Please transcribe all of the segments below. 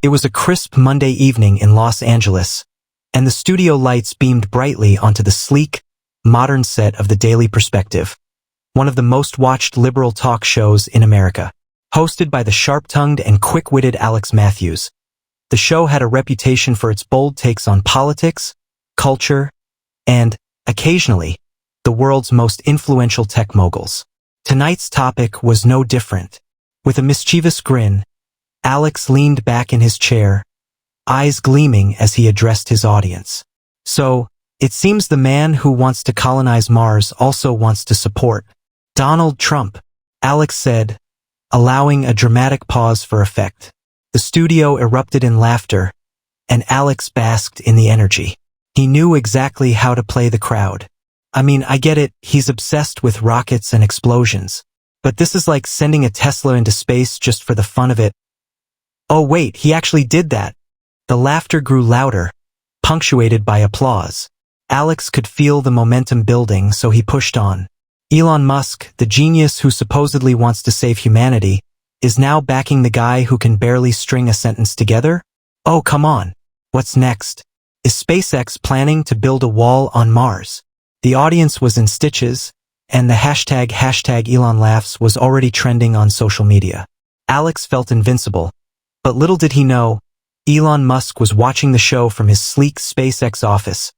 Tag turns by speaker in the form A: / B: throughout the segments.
A: It was a crisp Monday evening in Los Angeles, and the studio lights beamed brightly onto the sleek, modern set of The Daily Perspective, one of the most watched liberal talk shows in America. Hosted by the sharp-tongued and quick-witted Alex Matthews, the show had a reputation for its bold takes on politics, culture, and, occasionally, the world's most influential tech moguls. Tonight's topic was no different. With a mischievous grin, Alex leaned back in his chair, eyes gleaming as he addressed his audience. So, it seems the man who wants to colonize Mars also wants to support Donald Trump, Alex said, allowing a dramatic pause for effect. The studio erupted in laughter, and Alex basked in the energy. He knew exactly how to play the crowd. I mean, I get it, he's obsessed with rockets and explosions. But this is like sending a Tesla into space just for the fun of it. Oh wait, he actually did that. The laughter grew louder, punctuated by applause. Alex could feel the momentum building, so he pushed on. Elon Musk, the genius who supposedly wants to save humanity, is now backing the guy who can barely string a sentence together? Oh, come on. What's next? Is SpaceX planning to build a wall on Mars? The audience was in stitches, and the hashtag Elon laughs was already trending on social media. Alex felt invincible, but little did he know, Elon Musk was watching the show from his sleek SpaceX office,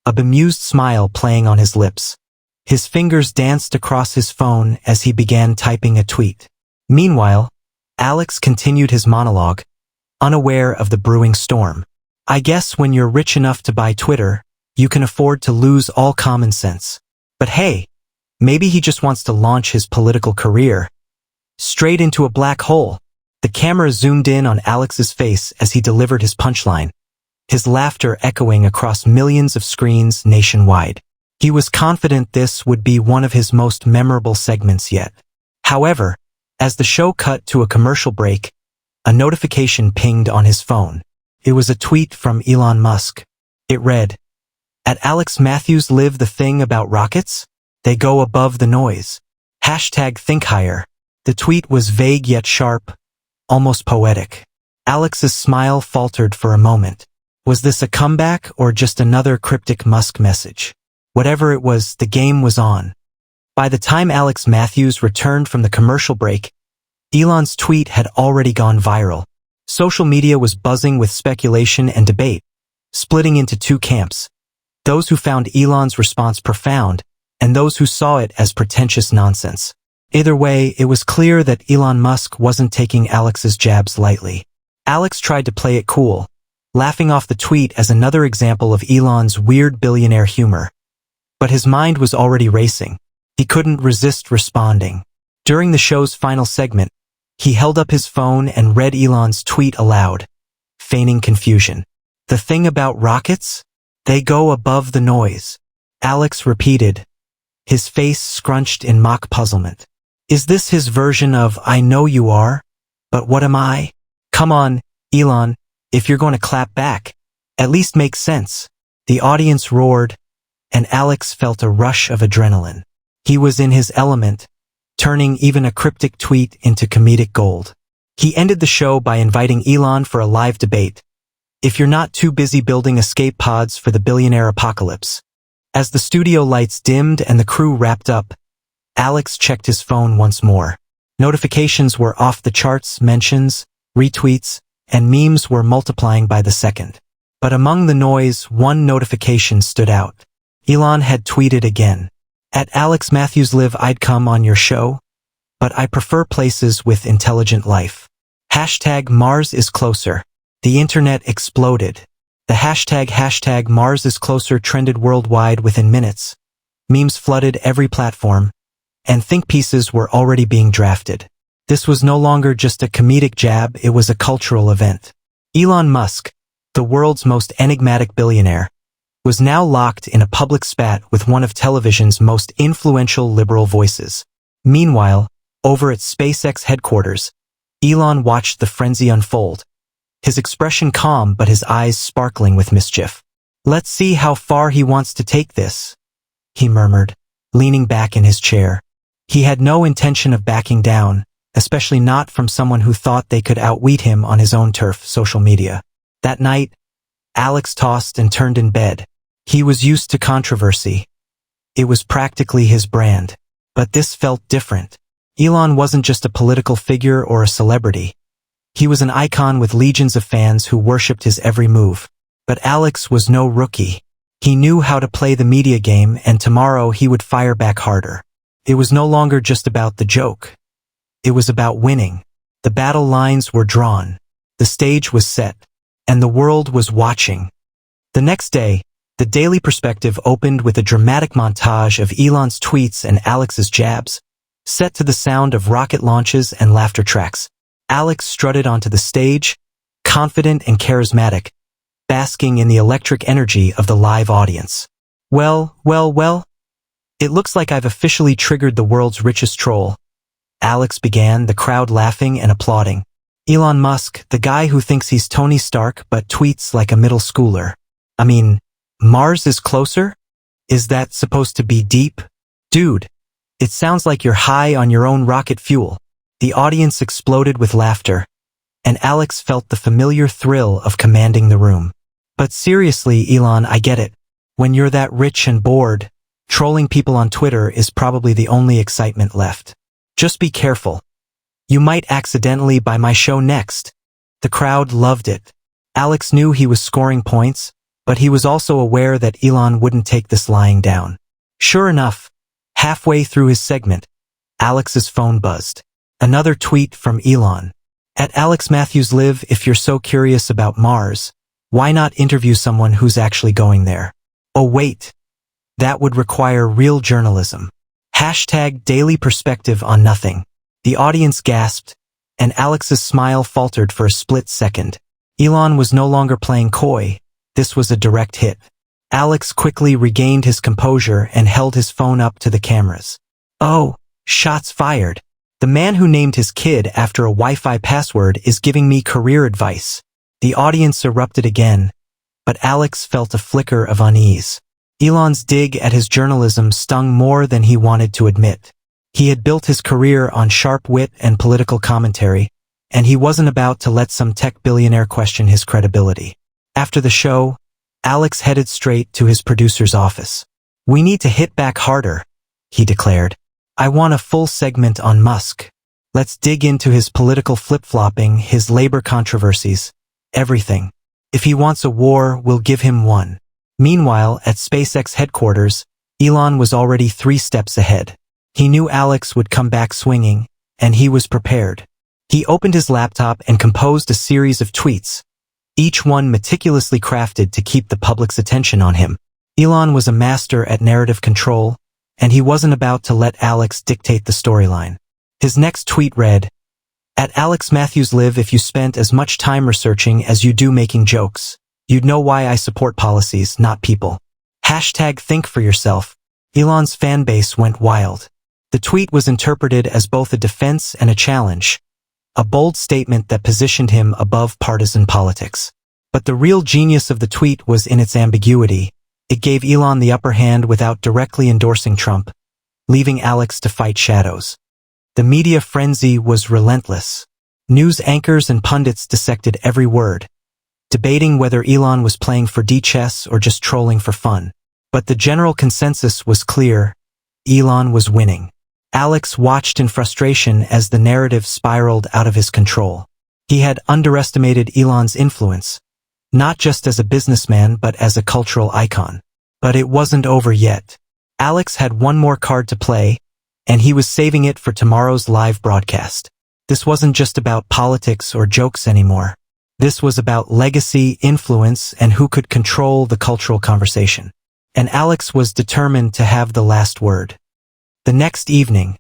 A: a bemused smile playing on his lips. His fingers danced across his phone as he began typing a tweet. Meanwhile, Alex continued his monologue, unaware of the brewing storm. I guess when you're rich enough to buy Twitter, you can afford to lose all common sense. But hey, maybe he just wants to launch his political career straight into a black hole. The camera zoomed in on Alex's face as he delivered his punchline, his laughter echoing across millions of screens nationwide. He was confident this would be one of his most memorable segments yet. However, as the show cut to a commercial break, a notification pinged on his phone. It was a tweet from Elon Musk. It read, "At Alex Matthews live the thing about rockets? They go above the noise. #think higher." The tweet was vague yet sharp, almost poetic. Alex's smile faltered for a moment. Was this a comeback or just another cryptic Musk message? Whatever it was, the game was on. By the time Alex Matthews returned from the commercial break, Elon's tweet had already gone viral. Social media was buzzing with speculation and debate, splitting into two camps. Those who found Elon's response profound, and those who saw it as pretentious nonsense. Either way, it was clear that Elon Musk wasn't taking Alex's jabs lightly. Alex tried to play it cool, laughing off the tweet as another example of Elon's weird billionaire humor. But his mind was already racing. He couldn't resist responding. During the show's final segment, he held up his phone and read Elon's tweet aloud, feigning confusion. "The thing about rockets? They go above the noise," Alex repeated, his face scrunched in mock puzzlement. Is this his version of "I know you are, but what am I"? Come on, Elon, if you're going to clap back, at least make sense. The audience roared, and Alex felt a rush of adrenaline. He was in his element, turning even a cryptic tweet into comedic gold. He ended the show by inviting Elon for a live debate. If you're not too busy building escape pods for the billionaire apocalypse. As the studio lights dimmed and the crew wrapped up, Alex checked his phone once more. Notifications were off the charts, mentions, retweets, and memes were multiplying by the second. But among the noise, one notification stood out. Elon had tweeted again. "At Alex Matthews live, I'd come on your show, but I prefer places with intelligent life. #Mars is closer." The internet exploded. The hashtag Mars is closer trended worldwide within minutes. Memes flooded every platform, and think pieces were already being drafted. This was no longer just a comedic jab, it was a cultural event. Elon Musk, the world's most enigmatic billionaire, was now locked in a public spat with one of television's most influential liberal voices. Meanwhile, over at SpaceX headquarters, Elon watched the frenzy unfold, his expression calm but his eyes sparkling with mischief. "Let's see how far he wants to take this," he murmured, leaning back in his chair. He had no intention of backing down, especially not from someone who thought they could outwit him on his own turf, social media. That night, Alex tossed and turned in bed. He was used to controversy. It was practically his brand. But this felt different. Elon wasn't just a political figure or a celebrity. He was an icon with legions of fans who worshipped his every move. But Alex was no rookie. He knew how to play the media game, and tomorrow he would fire back harder. It was no longer just about the joke. It was about winning. The battle lines were drawn. The stage was set. And the world was watching. The next day, the Daily Perspective opened with a dramatic montage of Elon's tweets and Alex's jabs, set to the sound of rocket launches and laughter tracks. Alex strutted onto the stage, confident and charismatic, basking in the electric energy of the live audience. Well, it looks like I've officially triggered the world's richest troll. Alex began, the crowd laughing and applauding. Elon Musk, the guy who thinks he's Tony Stark but tweets like a middle schooler. I mean, Mars is closer? Is that supposed to be deep? Dude, it sounds like you're high on your own rocket fuel. The audience exploded with laughter, and Alex felt the familiar thrill of commanding the room. But seriously, Elon, I get it. When you're that rich and bored, trolling people on Twitter is probably the only excitement left. Just be careful. You might accidentally buy my show next. The crowd loved it. Alex knew he was scoring points, but he was also aware that Elon wouldn't take this lying down. Sure enough, halfway through his segment, Alex's phone buzzed. Another tweet from Elon. At Alex Matthews Live, if you're so curious about Mars, why not interview someone who's actually going there? Oh wait, that would require real journalism. Hashtag Daily Perspective on nothing. The audience gasped, and Alex's smile faltered for a split second. Elon was no longer playing coy. This was a direct hit. Alex quickly regained his composure and held his phone up to the cameras. Oh, shots fired. The man who named his kid after a Wi-Fi password is giving me career advice. The audience erupted again, but Alex felt a flicker of unease. Elon's dig at his journalism stung more than he wanted to admit. He had built his career on sharp wit and political commentary, and he wasn't about to let some tech billionaire question his credibility. After the show, Alex headed straight to his producer's office. We need to hit back harder, he declared. I want a full segment on Musk. Let's dig into his political flip-flopping, his labor controversies, everything. If he wants a war, we'll give him one. Meanwhile, at SpaceX headquarters, Elon was already 3 steps ahead. He knew Alex would come back swinging, and he was prepared. He opened his laptop and composed a series of tweets, each one meticulously crafted to keep the public's attention on him. Elon was a master at narrative control, and he wasn't about to let Alex dictate the storyline. His next tweet read, At Alex Matthews Live, if you spent as much time researching as you do making jokes, you'd know why I support policies, not people. Hashtag think for yourself. Elon's fan base went wild. The tweet was interpreted as both a defense and a challenge, a bold statement that positioned him above partisan politics. But the real genius of the tweet was in its ambiguity. It gave Elon the upper hand without directly endorsing Trump, leaving Alex to fight shadows. The media frenzy was relentless. News anchors and pundits dissected every word, debating whether Elon was playing 4D chess or just trolling for fun. But the general consensus was clear. Elon was winning. Alex watched in frustration as the narrative spiraled out of his control. He had underestimated Elon's influence, not just as a businessman but as a cultural icon. But it wasn't over yet. Alex had one more card to play, and he was saving it for tomorrow's live broadcast. This wasn't just about politics or jokes anymore. This was about legacy, influence, and who could control the cultural conversation. And Alex was determined to have the last word. The next evening,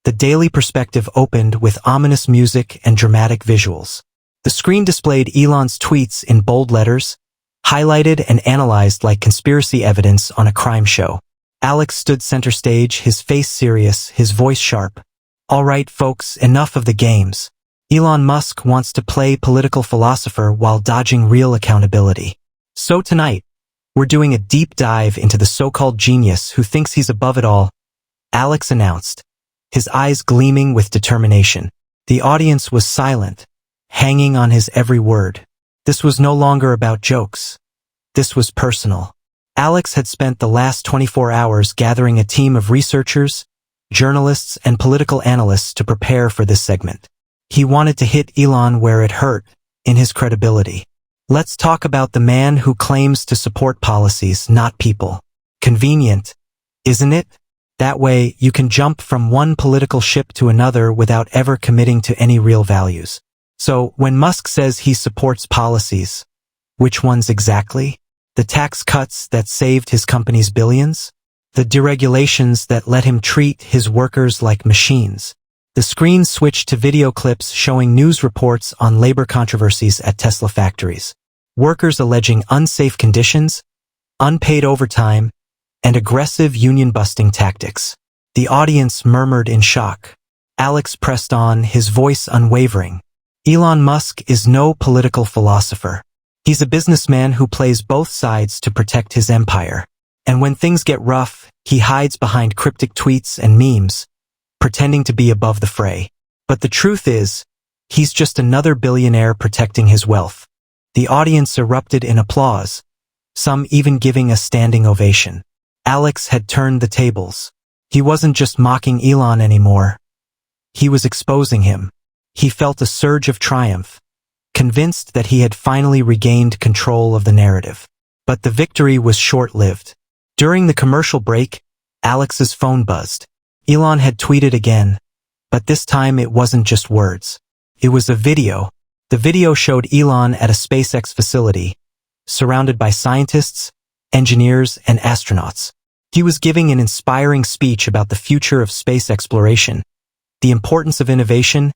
A: the Daily Perspective opened with ominous music and dramatic visuals. The screen displayed Elon's tweets in bold letters, highlighted and analyzed like conspiracy evidence on a crime show. Alex stood center stage, his face serious, his voice sharp. All right, folks, enough of the games. Elon Musk wants to play political philosopher while dodging real accountability. So tonight, we're doing a deep dive into the so-called genius who thinks he's above it all, Alex announced, his eyes gleaming with determination. The audience was silent, hanging on his every word. This was no longer about jokes. This was personal. Alex had spent the last 24 hours gathering a team of researchers, journalists, and political analysts to prepare for this segment. He wanted to hit Elon where it hurt, in his credibility. Let's talk about the man who claims to support policies, not people. Convenient, isn't it? That way, you can jump from one political ship to another without ever committing to any real values. So, when Musk says he supports policies, which ones exactly? The tax cuts that saved his company's billions? The deregulations that let him treat his workers like machines? The screen switched to video clips showing news reports on labor controversies at Tesla factories. Workers alleging unsafe conditions, unpaid overtime, and aggressive union-busting tactics. The audience murmured in shock. Alex pressed on, his voice unwavering. Elon Musk is no political philosopher. He's a businessman who plays both sides to protect his empire. And when things get rough, he hides behind cryptic tweets and memes, pretending to be above the fray. But the truth is, he's just another billionaire protecting his wealth. The audience erupted in applause, some even giving a standing ovation. Alex had turned the tables. He wasn't just mocking Elon anymore. He was exposing him. He felt a surge of triumph, convinced that he had finally regained control of the narrative. But the victory was short-lived. During the commercial break, Alex's phone buzzed. Elon had tweeted again, but this time it wasn't just words. It was a video. The video showed Elon at a SpaceX facility, surrounded by scientists, engineers, and astronauts. He was giving an inspiring speech about the future of space exploration, the importance of innovation,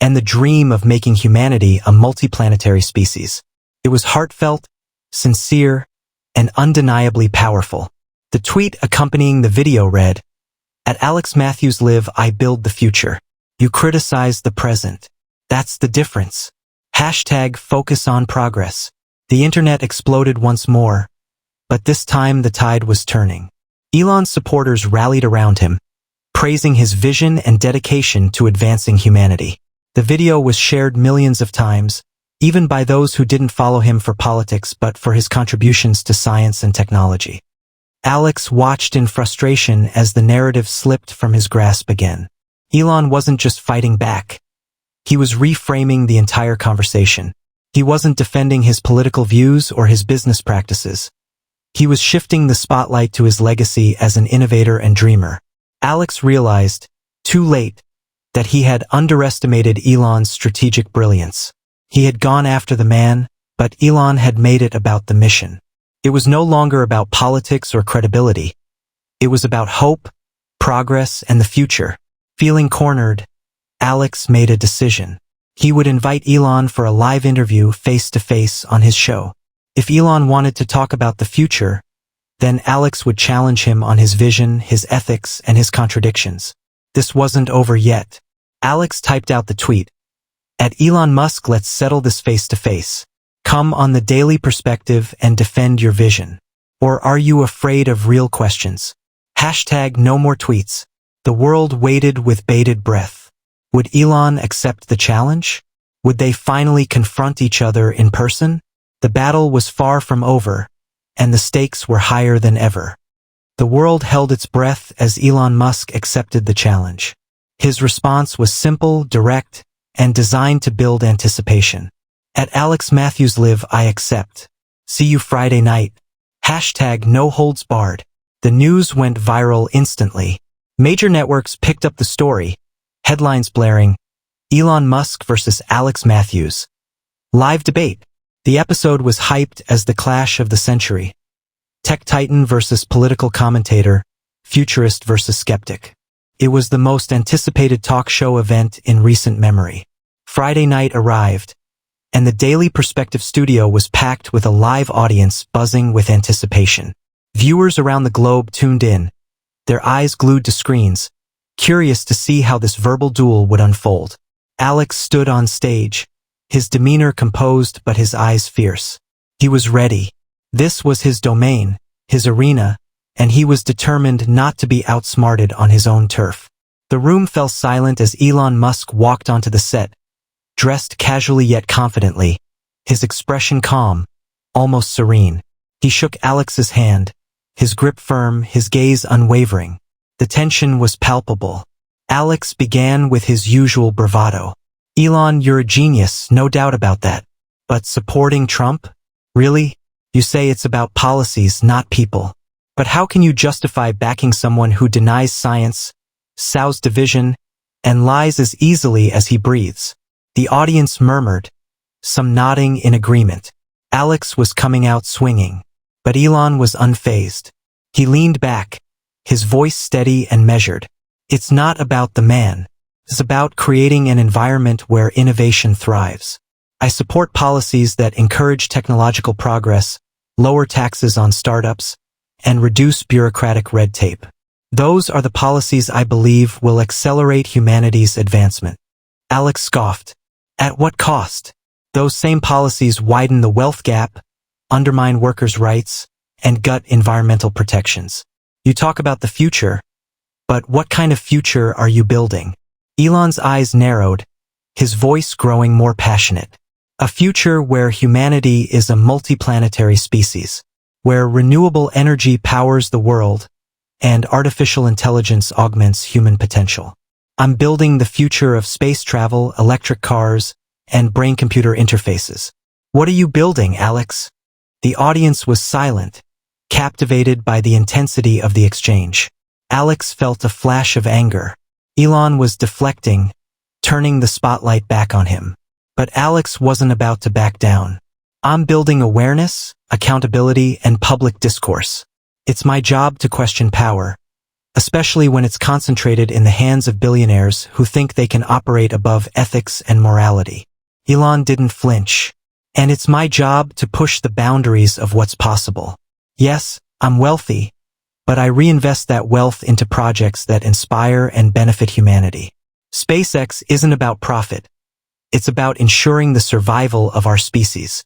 A: and the dream of making humanity a multiplanetary species. It was heartfelt, sincere, and undeniably powerful. The tweet accompanying the video read, "At Alex Matthews live, I build the future. You criticize the present. That's the difference. Hashtag focus on progress." The internet exploded once more, but this time the tide was turning. Elon's supporters rallied around him, praising his vision and dedication to advancing humanity. The video was shared millions of times, even by those who didn't follow him for politics but for his contributions to science and technology. Alex watched in frustration as the narrative slipped from his grasp again. Elon wasn't just fighting back. He was reframing the entire conversation. He wasn't defending his political views or his business practices. He was shifting the spotlight to his legacy as an innovator and dreamer. Alex realized, too late, that he had underestimated Elon's strategic brilliance. He had gone after the man, but Elon had made it about the mission. It was no longer about politics or credibility. It was about hope, progress, and the future. Feeling cornered, Alex made a decision. He would invite Elon for a live interview face-to-face on his show. If Elon wanted to talk about the future, then Alex would challenge him on his vision, his ethics, and his contradictions. This wasn't over yet. Alex typed out the tweet, "At Elon Musk, let's settle this face-to-face. Come on the Daily Perspective and defend your vision. Or are you afraid of real questions?" Hashtag no more tweets. The world waited with bated breath. Would Elon accept the challenge? Would they finally confront each other in person? The battle was far from over, and the stakes were higher than ever. The world held its breath as Elon Musk accepted the challenge. His response was simple, direct, and designed to build anticipation. "At Alex Matthews live, I accept. See you Friday night." Hashtag no holds barred. The news went viral instantly. Major networks picked up the story, headlines blaring, "Elon Musk versus Alex Matthews. Live debate." The episode was hyped as the clash of the century. Tech titan versus political commentator, futurist versus skeptic. It was the most anticipated talk show event in recent memory. Friday night arrived, and the Daily Perspective studio was packed with a live audience buzzing with anticipation. Viewers around the globe tuned in, their eyes glued to screens, curious to see how this verbal duel would unfold. Alex stood on stage, his demeanor composed but his eyes fierce. He was ready. This was his domain, his arena, and he was determined not to be outsmarted on his own turf. The room fell silent as Elon Musk walked onto the set, dressed casually yet confidently, his expression calm, almost serene. He shook Alex's hand, his grip firm, his gaze unwavering. The tension was palpable. Alex began with his usual bravado. Elon, you're a genius, no doubt about that. But supporting Trump? Really? You say it's about policies, not people. But how can you justify backing someone who denies science, sows division, and lies as easily as he breathes? The audience murmured, some nodding in agreement. Alex was coming out swinging, but Elon was unfazed. He leaned back, his voice steady and measured. It's not about the man. It's about creating an environment where innovation thrives. I support policies that encourage technological progress, lower taxes on startups, and reduce bureaucratic red tape. Those are the policies I believe will accelerate humanity's advancement. Alex scoffed. At what cost? Those same policies widen the wealth gap, undermine workers' rights, and gut environmental protections. You talk about the future, but what kind of future are you building? Elon's eyes narrowed, his voice growing more passionate. A future where humanity is a multiplanetary species, where renewable energy powers the world, and artificial intelligence augments human potential. I'm building the future of space travel, electric cars, and brain-computer interfaces. What are you building, Alex? The audience was silent, captivated by the intensity of the exchange. Alex felt a flash of anger. Elon was deflecting, turning the spotlight back on him. But Alex wasn't about to back down. I'm building awareness, accountability, and public discourse. It's my job to question power, especially when it's concentrated in the hands of billionaires who think they can operate above ethics and morality. Elon didn't flinch. And it's my job to push the boundaries of what's possible. Yes, I'm wealthy, but I reinvest that wealth into projects that inspire and benefit humanity. SpaceX isn't about profit. It's about ensuring the survival of our species.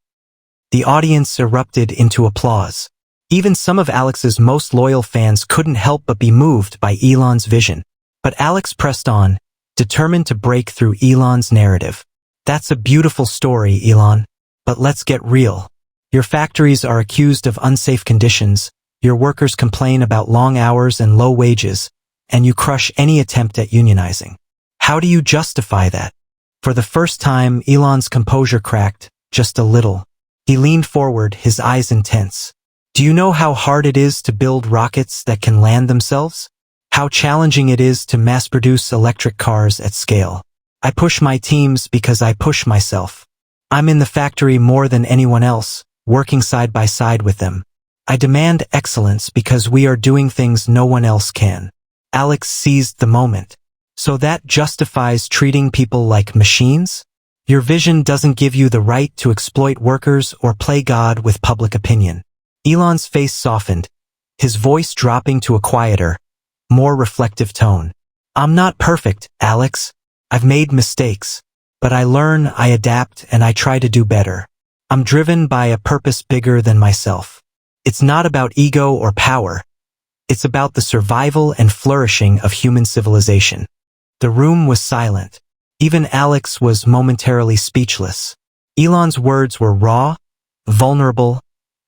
A: The audience erupted into applause. Even some of Alex's most loyal fans couldn't help but be moved by Elon's vision. But Alex pressed on, determined to break through Elon's narrative. That's a beautiful story, Elon. But let's get real. Your factories are accused of unsafe conditions, your workers complain about long hours and low wages, and you crush any attempt at unionizing. How do you justify that? For the first time, Elon's composure cracked, just a little. He leaned forward, his eyes intense. Do you know how hard it is to build rockets that can land themselves? How challenging it is to mass-produce electric cars at scale? I push my teams because I push myself. I'm in the factory more than anyone else, working side by side with them. I demand excellence because we are doing things no one else can. Alex seized the moment. So that justifies treating people like machines? Your vision doesn't give you the right to exploit workers or play God with public opinion. Elon's face softened, his voice dropping to a quieter, more reflective tone. I'm not perfect, Alex. I've made mistakes. But I learn, I adapt, and I try to do better. I'm driven by a purpose bigger than myself. It's not about ego or power. It's about the survival and flourishing of human civilization. The room was silent. Even Alex was momentarily speechless. Elon's words were raw, vulnerable,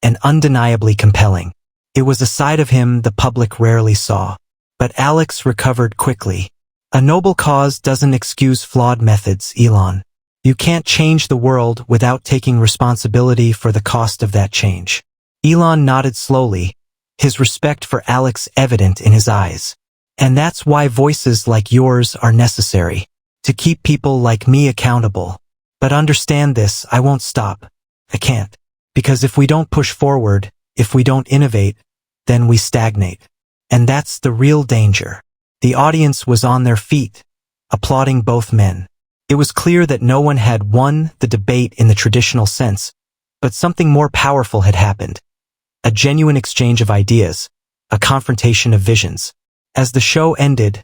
A: and undeniably compelling. It was a side of him the public rarely saw. But Alex recovered quickly. A noble cause doesn't excuse flawed methods, Elon. You can't change the world without taking responsibility for the cost of that change. Elon nodded slowly, his respect for Alex evident in his eyes. And that's why voices like yours are necessary, to keep people like me accountable. But understand this, I won't stop. I can't. Because if we don't push forward, if we don't innovate, then we stagnate. And that's the real danger. The audience was on their feet, applauding both men. It was clear that no one had won the debate in the traditional sense, but something more powerful had happened. A genuine exchange of ideas, a confrontation of visions. As the show ended,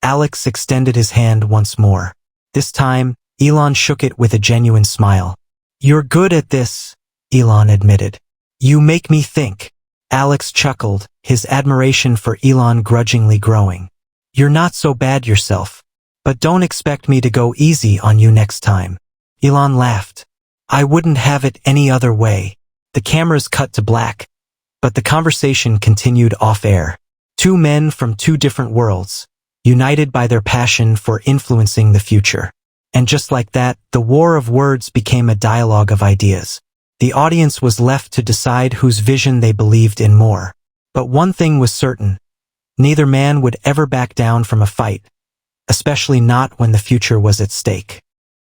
A: Alex extended his hand once more. This time, Elon shook it with a genuine smile. You're good at this, Elon admitted. You make me think. Alex chuckled, his admiration for Elon grudgingly growing. You're not so bad yourself. But don't expect me to go easy on you next time. Elon laughed. I wouldn't have it any other way. The cameras cut to black, but the conversation continued off-air. Two men from two different worlds, united by their passion for influencing the future. And just like that, the war of words became a dialogue of ideas. The audience was left to decide whose vision they believed in more. But one thing was certain. Neither man would ever back down from a fight, especially not when the future was at stake.